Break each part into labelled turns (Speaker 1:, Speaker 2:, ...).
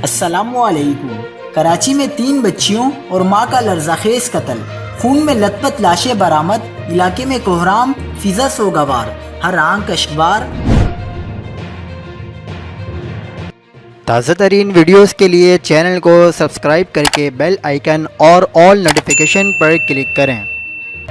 Speaker 1: السلام علیکم۔ کراچی میں 3 بچیوں اور ماں کا لرزہ خیز قتل، خون میں لت پت لاشیں برآمد، علاقے میں کوہرام، فضا سوگوار، ہر آنکھ اشکبار۔
Speaker 2: تازہ ترین ویڈیوز کے لیے چینل کو سبسکرائب کر کے بیل آئیکن اور آل نوٹیفیکیشن پر کلک کریں۔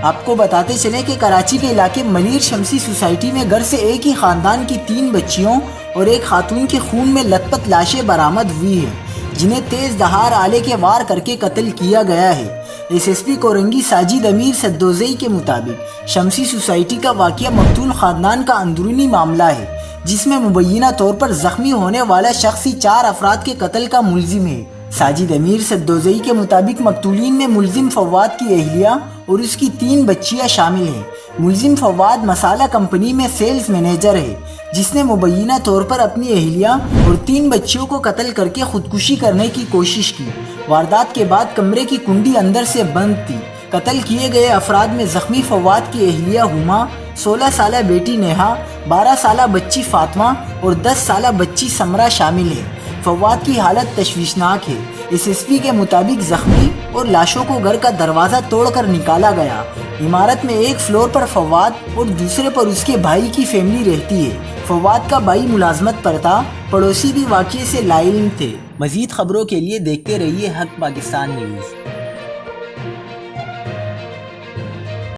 Speaker 1: آپ کو بتاتے چلیں کہ کراچی کے علاقے منیر شمسی سوسائٹی میں گھر سے ایک ہی خاندان کی 3 بچیوں اور ایک خاتون کے خون میں لت پت لاشیں برآمد ہوئی ہیں، جنہیں تیز دھار آلے کے وار کر کے قتل کیا گیا ہے۔ S S P Korangi Sajid Amir Sadozai کے مطابق شمسی سوسائٹی کا واقعہ مقتول خاندان کا اندرونی معاملہ ہے، جس میں مبینہ طور پر زخمی ہونے والا شخص ہی 4 افراد کے قتل کا ملزم ہے۔ ساجد امیر سدوزئی کے مطابق مقتولین میں ملزم فواد کی اہلیہ اور اس کی 3 بچیاں شامل ہیں۔ ملزم فواد مسالہ کمپنی میں سیلز مینیجر ہے، جس نے مبینہ طور پر اپنی اہلیہ اور 3 بچیوں کو قتل کر کے خودکشی کرنے کی کوشش کی۔ واردات کے بعد کمرے کی کنڈی اندر سے بند تھی۔ قتل کیے گئے افراد میں زخمی فواد کی اہلیہ ہما، 16 سالہ بیٹی نیہا، 12 سالہ بچی فاطمہ اور 10 سالہ بچی سمرہ شامل ہیں۔ فواد کی حالت تشویشناک ہے۔ ایس ایس پی کے مطابق زخمی اور لاشوں کو گھر کا دروازہ توڑ کر نکالا گیا۔ عمارت میں ایک فلور پر فواد اور دوسرے پر اس کے بھائی کی فیملی رہتی ہے۔ فواد کا بھائی ملازمت پر تھا، پڑوسی بھی واقعے سے لا علم تھے۔ مزید خبروں کے لیے دیکھتے رہیے حق پاکستان نیوز۔